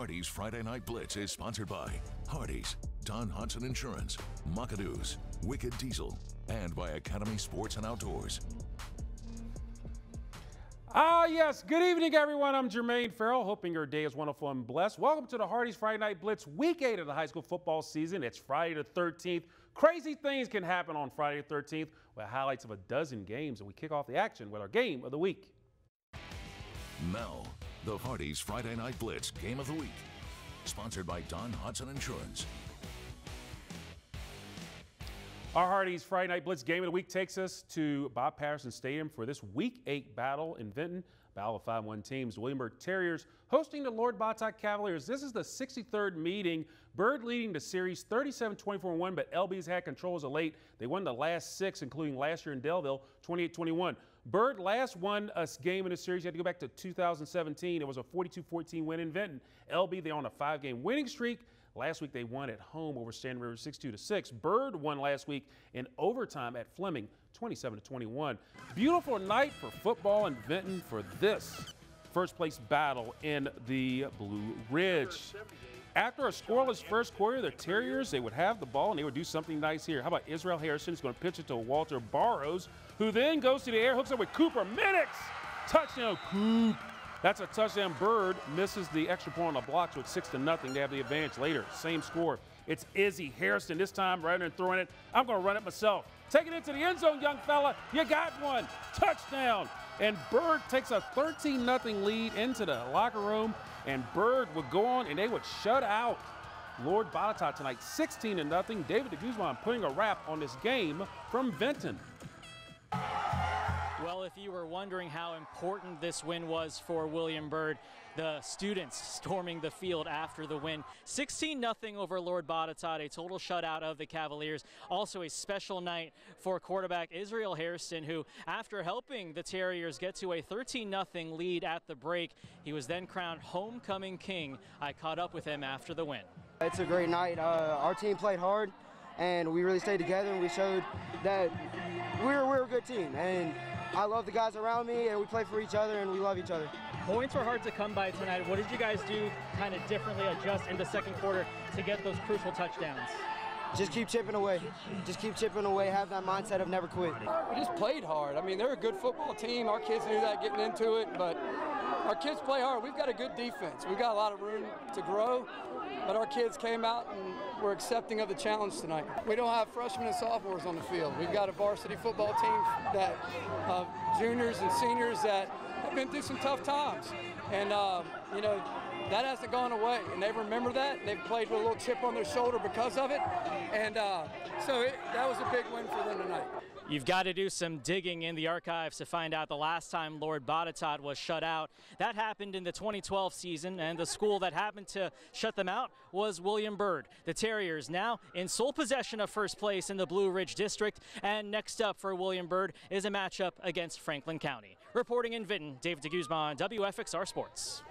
Hardee's Friday Night Blitz is sponsored by Hardee's, Don Hudson Insurance, Macadoo's, Wicked Diesel, and by Academy Sports and Outdoors. Yes. Good evening, everyone. I'm Jermaine Ferrell, hoping your day is wonderful and blessed. Welcome to the Hardee's Friday Night Blitz, Week 8 of the high school football season. It's Friday the 13th. Crazy things can happen on Friday the 13th with highlights of a dozen games, and we kick off the action with our game of the week. Now, the Hardee's Friday Night Blitz Game of the Week, sponsored by Don Hudson Insurance. Our Hardee's Friday Night Blitz Game of the Week takes us to Bob Patterson Stadium for this Week 8 battle in Vinton. Battle of 5-1 teams. Williamburg Terriers hosting the Lord Botetourt Cavaliers. This is the 63rd meeting. Bird leading the series 37-24-1, but LB's had control as of late. They won the last 6, including last year in Delville, 28-21. Bird last won a game in the series. You had to go back to 2017. It was a 42-14 win in Vinton. LB, they're on a 5-game winning streak. Last week they won at home over Standing River 62-6. Bird won last week in overtime at Fleming 27-21. Beautiful night for football in Vinton for this first place battle in the Blue Ridge. After a scoreless first quarter, the Terriers, they would have the ball and they would do something nice here. How about Israel Harrison is going to pitch it to Walter Barrows, who then goes to the air, hooks up with Cooper Minix. Touchdown, Coop. That's a touchdown. Bird misses the extra point on the block, so it's 6-0. They have the advantage later. Same score. It's Izzy Harrison this time. Rather than throwing it, I'm going to run it myself. Take it into the end zone, young fella. You got one. Touchdown. And Bird takes a 13-0 lead into the locker room, and Bird would go on, and they would shut out Lord Botetourt tonight, 16-0. David DeGuzman putting a wrap on this game from Vinton. Well, if you were wondering how important this win was for William Bird, the students storming the field after the win. 16-0 over Lord Botetourt, a total shutout of the Cavaliers. Also a special night for quarterback Israel Harrison, who, after helping the Terriers get to a 13-0 lead at the break, he was then crowned homecoming king. I caught up with him after the win. It's a great night. Our team played hard, and we really stayed together, and we showed that we're a good team. And I love the guys around me, and we play for each other, and we love each other. Points were hard to come by tonight. What did you guys do kind of differently, adjust in the second quarter to get those crucial touchdowns? Just keep chipping away. Just keep chipping away. Have that mindset of never quit. We just played hard. I mean, they're a good football team. Our kids knew that getting into it, but our kids play hard. We've got a good defense. We've got a lot of room to grow, but our kids came out and were accepting of the challenge tonight. We don't have freshmen and sophomores on the field. We've got a varsity football team that juniors and seniors that have been through some tough times. And, you know, that hasn't gone away, and they remember that. They've played with a little chip on their shoulder because of it, and so that was a big win for them tonight. You've got to do some digging in the archives to find out the last time Lord Botetourt was shut out. That happened in the 2012 season, and the school that happened to shut them out was William Bird. The Terriers now in sole possession of first place in the Blue Ridge District, and next up for William Bird is a matchup against Franklin County. Reporting in Vinton, David DeGuzman, WFXR Sports.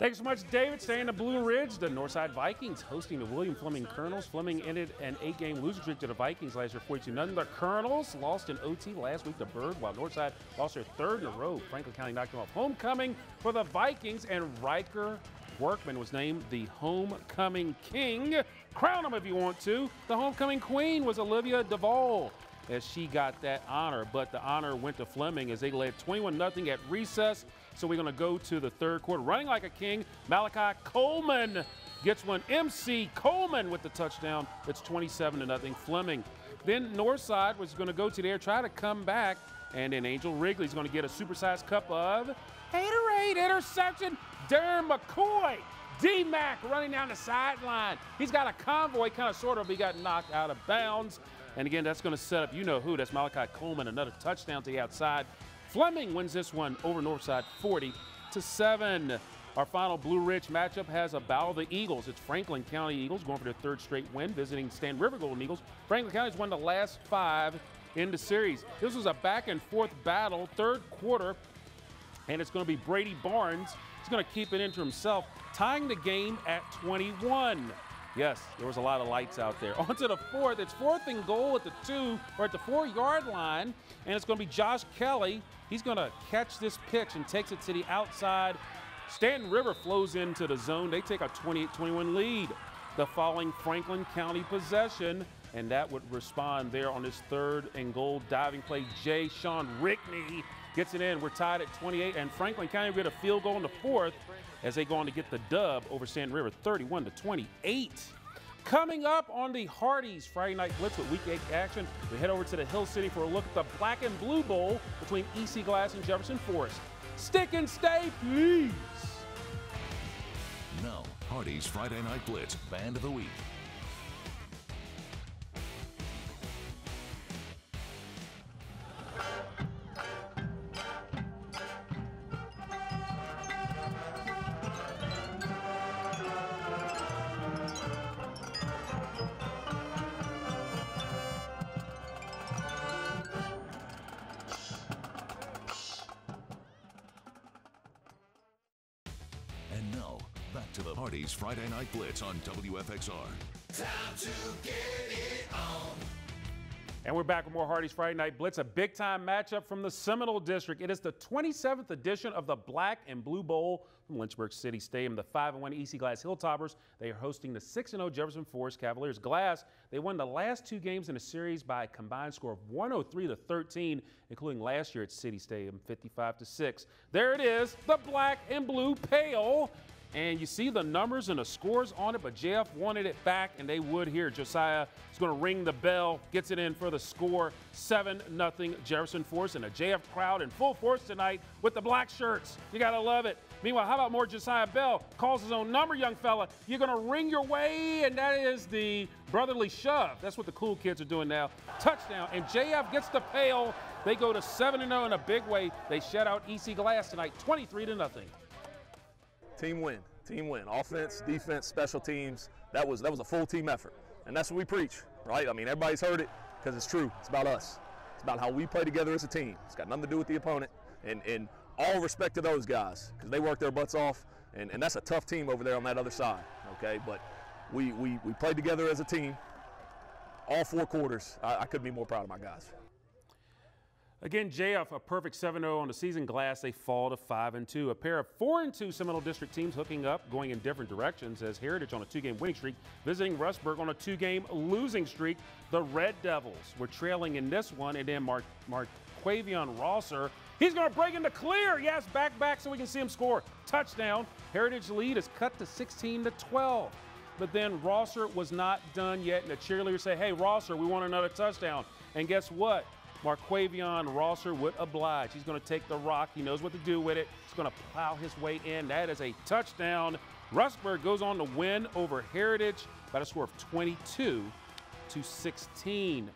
Thanks so much, David. Staying in the Blue Ridge, the Northside Vikings hosting the William Fleming Colonels. Fleming ended an 8-game losing streak to the Vikings last year, 42-0. The Colonels lost in OT last week to Bird, while Northside lost their third in a row. Franklin County knocked them off. Homecoming for the Vikings, and Riker Workman was named the homecoming king. Crown him if you want to. The homecoming queen was Olivia Duvall, as she got that honor, but the honor went to Fleming as they led 21-0 at recess. So we're going to go to the third quarter. Running like a king, Malachi Coleman gets one. MC Coleman with the touchdown. It's 27-0 Fleming. Then Northside was going to go to there, try to come back, and then Angel Wrigley's going to get a supersized cup of Haterade. Interception. Darren McCoy. D-Mac running down the sideline. He's got a convoy, kind of, sort of. He got knocked out of bounds. And again, that's going to set up, you know who, that's Malachi Coleman, another touchdown to the outside. Fleming wins this one over Northside 40-7. Our final Blue Ridge matchup has a battle of the Eagles. It's Franklin County Eagles going for their third straight win, visiting Stand River Golden Eagles. Franklin County's won the last 5 in the series. This was a back-and-forth battle, third quarter, and it's going to be Brady Barnes. He's going to keep it into himself, tying the game at 21. Yes, there was a lot of lights out there. On to the fourth. It's 4th and goal at the 2 or at the 4-yard line, and it's going to be Josh Kelly. He's going to catch this pitch and takes it to the outside Stanton River flows into the zone. They take a 28-21 lead. The following Franklin County possession, and that would respond there on his 3rd and goal diving play. Sean Rickney gets it in. We're tied at 28, and Franklin County will get a field goal in the 4th as they go on to get the dub over Stanton River, 31-28. Coming up on the Hardee's Friday Night Blitz with Week 8 action, we head over to the Hill City for a look at the Black and Blue Bowl between EC Glass and Jefferson Forest. Stick and stay, please. Now, Hardee's Friday Night Blitz Band of the Week. And now, back to the Hardee's Friday Night Blitz on WFXR. Time to get it on. And we're back with more Hardee's Friday Night Blitz, a big-time matchup from the Seminole District. It is the 27th edition of the Black and Blue Bowl from Lynchburg City Stadium. The 5-1 EC Glass Hilltoppers, they are hosting the 6-0 Jefferson Forest Cavaliers. Glass, they won the last 2 games in the series by a combined score of 103-13, including last year at City Stadium, 55-6. There it is, the Black and Blue Pale. And you see the numbers and the scores on it, but JF wanted it back, and they would here. Josiah is going to ring the bell, gets it in for the score, 7-0 Jefferson Forest, and a JF crowd in full force tonight with the black shirts. You got to love it. Meanwhile, how about more Josiah Bell? Calls his own number, young fella. You're going to ring your way, and that is the brotherly shove. That's what the cool kids are doing now. Touchdown, and JF gets the Pale. They go to 7-0 in a big way. They shut out EC Glass tonight, 23-0. Team win, team win. Offense, defense, special teams. That was a full team effort, and that's what we preach, right? I mean, everybody's heard it because it's true. It's about us. It's about how we play together as a team. It's got nothing to do with the opponent, and all respect to those guys because they work their butts off, and that's a tough team over there on that other side, okay? But we played together as a team all 4 quarters. I couldn't be more proud of my guys. Again, JF, a perfect 7-0 on the season. Glass, they fall to 5-2. A pair of 4-2 Seminole District teams hooking up, going in different directions, as Heritage on a 2-game winning streak, visiting Rustburg on a 2-game losing streak. The Red Devils were trailing in this one, and then Marquavion Rosser, he's going to break into clear. Yes, back so we can see him score. Touchdown. Heritage lead is cut to 16-12. But then Rosser was not done yet, and the cheerleaders say, hey, Rosser, we want another touchdown. And guess what? Marquavion Rosser would oblige. He's going to take the rock. He knows what to do with it. He's going to plow his way in. That is a touchdown. Rustburg goes on to win over Heritage by a score of 22-16.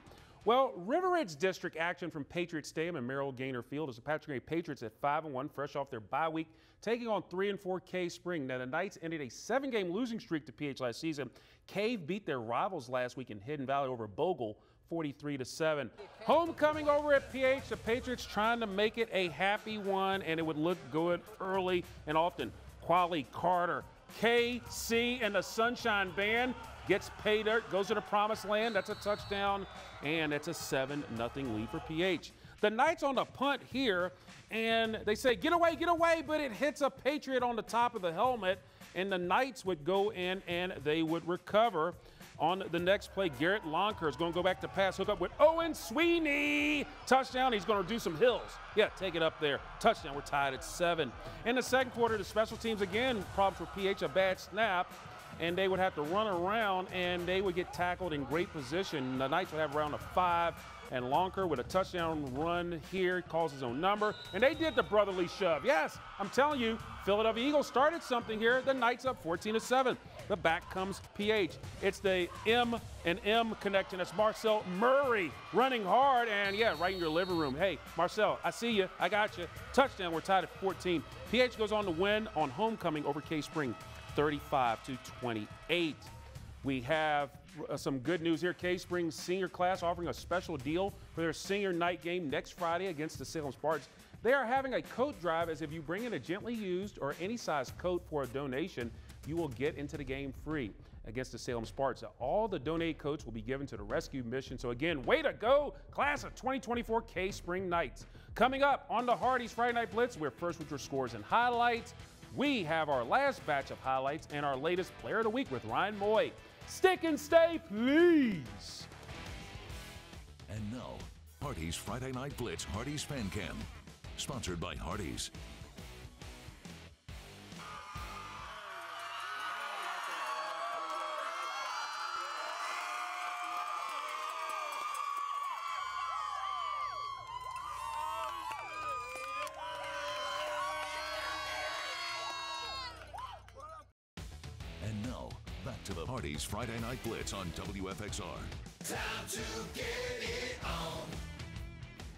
Well, River Ridge District action from Patriots Stadium and Merrill Gaynor Field as the Patrick Henry Patriots at 5-1, fresh off their bye week, taking on 3-4 Cave Spring. Now, the Knights ended a 7-game losing streak to PH last season. Cave beat their rivals last week in Hidden Valley over Bogle, 43-7. Homecoming over at PH, the Patriots trying to make it a happy one, and it would look good early and often. Quali Carter, KC, and the Sunshine Band gets pay dirt, goes to the promised land. That's a touchdown, and it's a 7-0 lead for PH. The Knights on the punt here, and they say, get away, but it hits a Patriot on the top of the helmet, and the Knights would go in and they would recover. On the next play, Garrett Lonker is going to go back to pass, hook up with Owen Sweeney. Touchdown, he's going to do some hills. Yeah, take it up there. Touchdown, we're tied at 7. In the second quarter, the special teams, again, problems for PH, a bad snap, and they would have to run around, and they would get tackled in great position. The Knights would have around a 5, and Lonker with a touchdown run here, calls his own number, and they did the brotherly shove. Yes, I'm telling you, Philadelphia Eagles started something here. The Knights up 14-7. The back comes PH. It's the M and M connection. That's Marcel Murray running hard, and yeah, right in your living room. Hey, Marcel, I see you. I got you. Touchdown. We're tied at 14. PH goes on to win on homecoming over Cave Spring, 35-28. We have some good news here. Cave Spring's senior class offering a special deal for their senior night game next Friday against the Salem Spartans. They are having a coat drive, as if you bring in a gently used or any size coat for a donation, you will get into the game free against the Salem Spartans. All the donated coats will be given to the rescue mission. So again, way to go, class of 2024 Cave Spring Knights. Coming up on the Hardee's Friday Night Blitz, we're first with your scores and highlights. we have our last batch of highlights and our latest player of the week with Ryan Moye. Stick and stay, please. And now, Hardee's Friday Night Blitz Hardee's Fan Cam, sponsored by Hardee's. And now, back to the Hardee's Friday Night Blitz on WFXR. Time to get it on.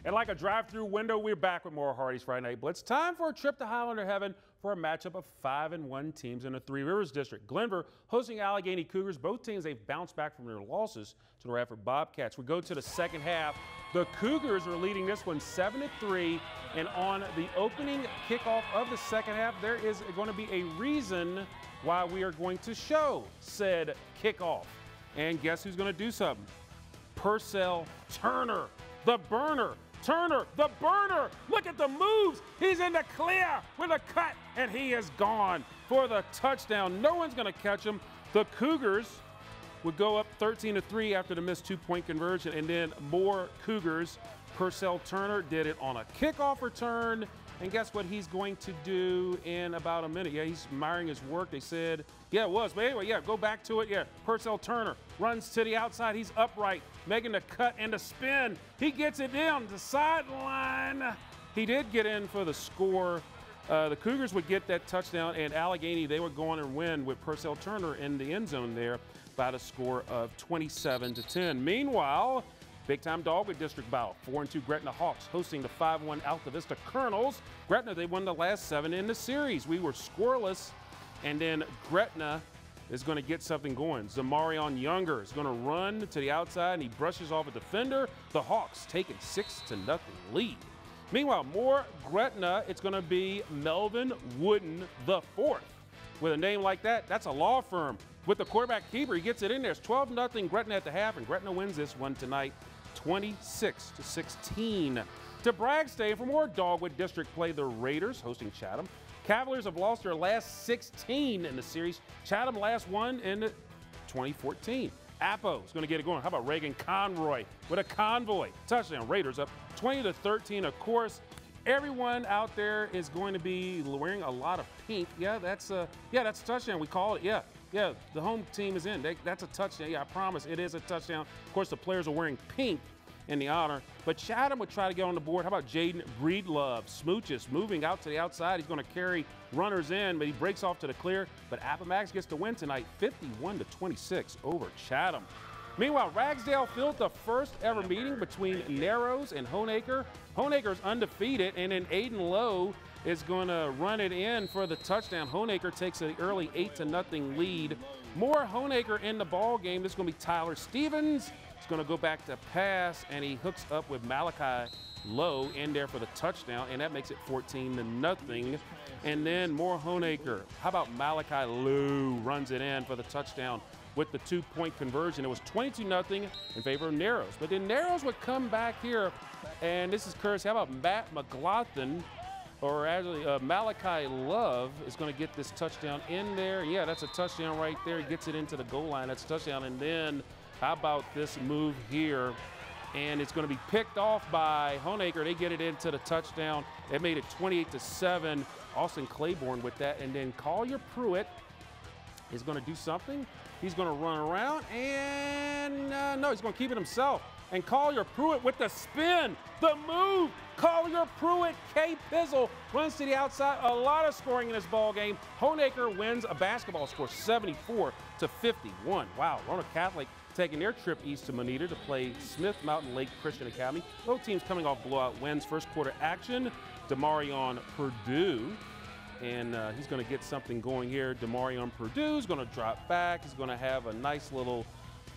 And like a drive-through window, we're back with more Hardee's Friday Night Blitz. Time for a trip to Highlander Heaven for a matchup of 5-1 teams in the Three Rivers District. Glenver hosting Allegheny Cougars. Both teams, they've bounced back from their losses to the Radford Bobcats. We go to the second half. The Cougars are leading this one 7-3. And on the opening kickoff of the second half, there is going to be a reason why we are going to show said kickoff. And guess who's going to do something? Purcell Turner, the burner. Turner, the burner. Look at the moves. He's in the clear with a cut, and he is gone for the touchdown. No one's going to catch him. The Cougars would go up 13-3 after the missed two-point conversion, and then more Cougars. Purcell Turner did it on a kickoff return, and guess what he's going to do in about a minute? Yeah, he's admiring his work. They said, yeah, it was. But anyway, yeah, go back to it. Yeah, Purcell Turner runs to the outside. He's upright, making the cut and the spin. He gets it down the sideline. He did get in for the score. The Cougars would get that touchdown, and Allegheny, they would go on and win with Purcell Turner in the end zone there by a score of 27-10. Meanwhile, big-time Dogwood District bout, 4-2 Gretna Hawks hosting the 5-1 Alta Vista Colonels. Gretna, they won the last 7 in the series. We were scoreless, and then Gretna is going to get something going. Zamarion Younger is going to run to the outside, and he brushes off a defender. The Hawks taking 6-0 lead. Meanwhile, more Gretna, it's going to be Melvin Wooden the fourth. With a name like that, that's a law firm. With the quarterback keeper, he gets it in there. It's 12-0 Gretna at the half, and Gretna wins this one tonight, 26-16. To Bragg State, for more Dogwood District play, the Raiders hosting Chatham. Cavaliers have lost their last 16 in the series. Chatham last one in 2014. Appo is going to get it going. How about Reagan Conroy with a convoy touchdown? Raiders up 20-13. Of course, everyone out there is going to be wearing a lot of pink. Yeah, that's a touchdown. We call it. Yeah, the home team is in. That's a touchdown. Yeah, I promise it is a touchdown. Of course, the players are wearing pink in the honor. But Chatham would try to get on the board. How about Jaden Breedlove? Smooches moving out to the outside. He's going to carry runners in, but he breaks off to the clear. But Appomattox gets the win tonight, 51-26 over Chatham. Meanwhile, Ragsdale Field, the first ever meeting between Narrows and Honaker. Honaker's undefeated, and then Aiden Lowe is going to run it in for the touchdown. Honaker takes an early 8-0 lead. More Honaker in the ball game. This is going to be Tyler Stevens. He's going to go back to pass, and he hooks up with Malachi Lowe in there for the touchdown, and that makes it 14-0. And then more Honaker. How about Malachi Lowe runs it in for the touchdown with the two-point conversion. It was 22-0 in favor of Narrows. But then Narrows would come back here, and this is courtesy. How about Matt McLaughlin, or actually Malachi Love is going to get this touchdown in there. Yeah, that's a touchdown right there. He gets it into the goal line. That's a touchdown. And then how about this move here? And it's going to be picked off by Honaker. They get it into the touchdown. They made it 28-7. Austin Claiborne with that. And then Collier Pruitt is going to do something. He's going to run around, and no, he's going to keep it himself. And Collier Pruitt with the spin, the move. Collier Pruitt, K. Pizzle runs to the outside. A lot of scoring in this ball game. Honaker wins a basketball score, 74-51. Wow, Roanoke Catholic taking their trip east to Moneta to play Smith Mountain Lake Christian Academy. Both teams coming off blowout wins. First quarter action, Demarion Purdue. And he's going to get something going here. Demarion Purdue is going to drop back. He's going to have a nice little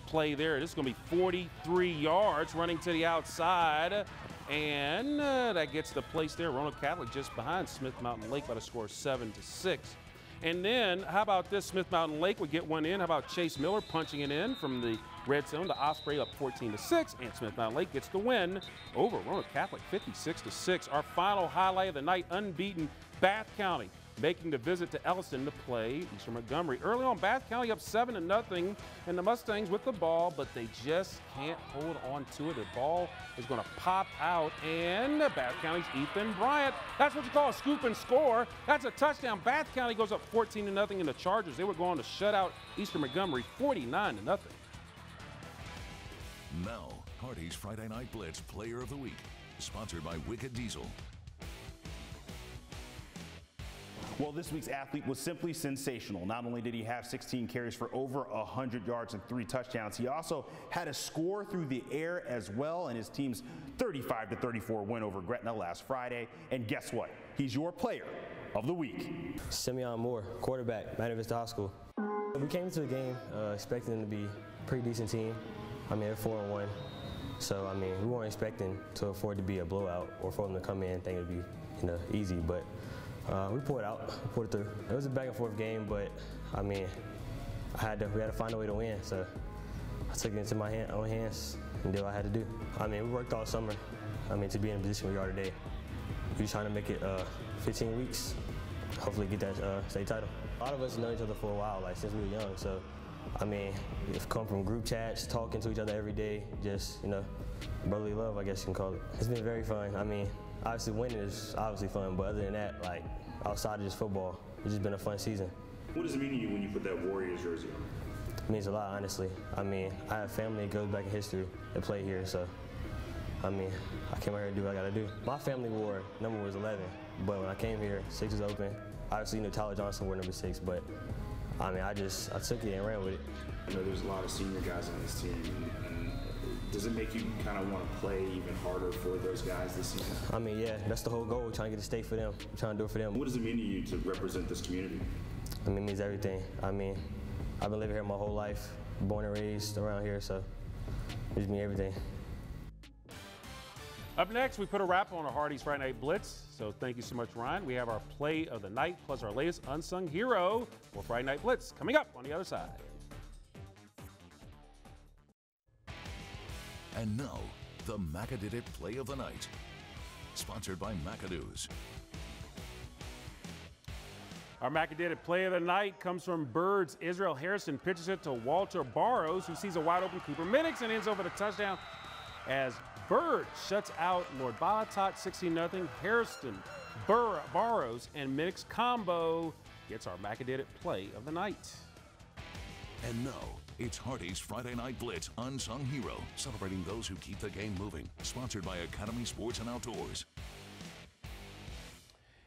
play there. This is going to be 43 yards running to the outside. And that gets the place there. Roanoke Catholic just behind Smith Mountain Lake by the score of 7-6. And then how about this? Smith Mountain Lake would get one in. How about Chase Miller punching it in from the red zone? The Osprey up 14-6. And Smith Mountain Lake gets the win over Roanoke Catholic 56-6. Our final highlight of the night, unbeaten Bath County making the visit to Elliston to play Eastern Montgomery. Early on, Bath County up 7-0, and the Mustangs with the ball, but they just can't hold on to it. The ball is going to pop out, and Bath County's Ethan Bryant. That's what you call a scoop and score. That's a touchdown. Bath County goes up 14-0 in the Chargers. They were going to shut out Eastern Montgomery 49-0. Now, Hardee's Friday Night Blitz Player of the Week, sponsored by Wicked Diesel. Well, this week's athlete was simply sensational. Not only did he have 16 carries for over 100 yards and 3 touchdowns, he also had a score through the air as well in his team's 35-34 win over Gretna last Friday. And guess what? He's your player of the week. Simeon Moore, quarterback, Madison Vista High School. We came into the game expecting them to be a pretty decent team. I mean, they're 4-1. So, I mean, we weren't expecting for it to be a blowout or for them to come in and think it would be, easy. But we pulled it out, we pulled it through. It was a back and forth game, but I mean, we had to find a way to win. So I took it into my own hands and did what I had to do. I mean, we worked all summer. I mean, to be in the position we are today. We're trying to make it 15 weeks. Hopefully get that state title. A lot of us know each other for a while, like since we were young. So I mean, we've come from group chats, talking to each other every day, just brotherly love, I guess you can call it. It's been very fun. I mean, obviously winning is obviously fun, but other than that, like outside of just football, it's just been a fun season. What does it mean to you when you put that Warriors jersey on? It means a lot, honestly. I mean, I have family that goes back in history that play here, so I mean, I came out here to do what I gotta do. My family wore number was 11, but when I came here, 6 was open. Obviously, Tyler Johnson wore number 6, but I mean, I took it and ran with it. There's a lot of senior guys on this team, and does it make you kind of want to play even harder for those guys this season? I mean, yeah, that's the whole goal. We're trying to get to state for them. We're trying to do it for them. What does it mean to you to represent this community? I mean, it means everything. I mean, I've been living here my whole life, born and raised around here, so it just means everything. Up next, we put a wrap on our Hardee's Friday Night Blitz. So thank you so much, Ryan. We have our play of the night plus our latest unsung hero for Friday Night Blitz coming up on the other side. And now, the Macadid It Play of the Night, sponsored by McAdoo's. Our Macadid Play of the Night comes from Birds. Israel Harrison pitches it to Walter Barrows, who sees a wide open Cooper Minix and ends over the touchdown as Bird shuts out Lord Balatot 16-0. Harrison, Barrows, and Minix combo gets our Macadid Play of the Night. And now, it's Hardee's Friday Night Blitz Unsung Hero, celebrating those who keep the game moving, sponsored by Academy Sports and Outdoors.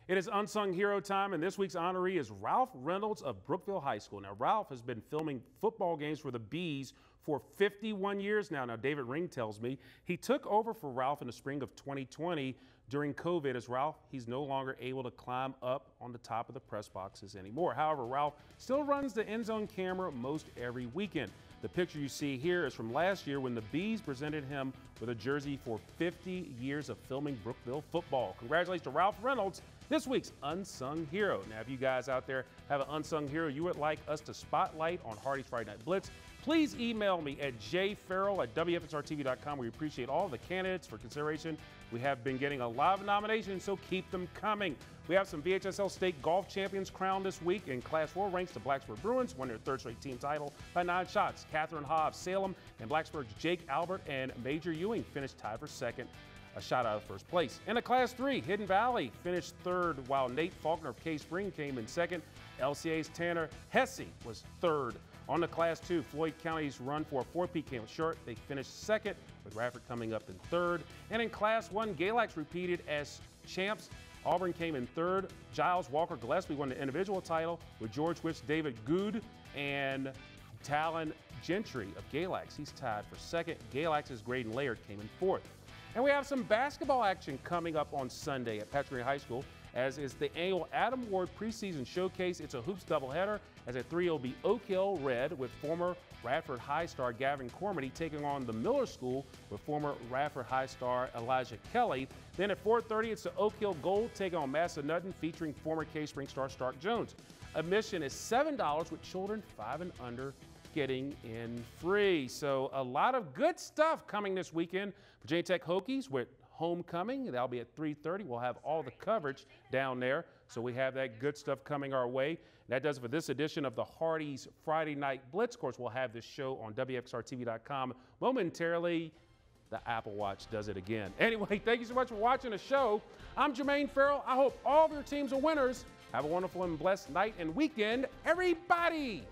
It is Unsung Hero time, and this week's honoree is Ralph Reynolds of Brookville High School. Now, Ralph has been filming football games for the Bees for 51 years now. Now, David Ring tells me he took over for Ralph in the spring of 2020 during COVID, as Ralph, he's no longer able to climb up on the top of the press boxes anymore. However, Ralph still runs the end zone camera most every weekend. The picture you see here is from last year when the Bees presented him with a jersey for 50 years of filming Brookville football. Congratulations to Ralph Reynolds, this week's Unsung Hero. Now, if you guys out there have an unsung hero you would like us to spotlight on Hardee's Friday Night Blitz, please email me at jferrell@wfsrtv.com. We appreciate all the candidates for consideration. We have been getting a lot of nominations, so keep them coming. We have some VHSL State Golf Champions crowned this week. In Class 4 ranks, the Blacksburg Bruins won their 3rd straight team title by 9 shots. Catherine Hobbs, Salem, and Blacksburg's Jake Albert and Major Ewing finished tied for 2nd, a shot out of 1st place. In the Class 3, Hidden Valley finished 3rd, while Nate Faulkner of K-Spring came in 2nd. LCA's Tanner Hesse was 3rd. On the Class 2, Floyd County's run for a 4-peat came short. They finished 2nd, with Radford coming up in 3rd. And in Class 1, Galax repeated as champs. Auburn came in 3rd. Giles Walker Gillespie won the individual title with George Witt's David Good and Talon Gentry of Galax. He's tied for 2nd. Galax's Graydon Laird came in 4th. And we have some basketball action coming up on Sunday at Patrick High School, as is the annual Adam Ward preseason showcase. It's a hoops doubleheader, as at 3 it'll be Oak Hill Red with former Radford High star Gavin Cormody taking on the Miller School with former Radford High star Elijah Kelly. Then at 4:30 it's the Oak Hill Gold taking on Massanutten featuring former K-Spring star Stark Jones. Admission is $7 with children 5 and under getting in free. So a lot of good stuff coming this weekend. Virginia Tech Hokies with homecoming. That'll be at 3:30. We'll have all the coverage down there. So we have that good stuff coming our way. That does it for this edition of the Hardee's Friday Night Blitz. Of course, we'll have this show on WXRTV.com momentarily. The Apple Watch does it again. Anyway, thank you so much for watching the show. I'm Jermaine Ferrell. I hope all of your teams are winners. Have a wonderful and blessed night and weekend, everybody.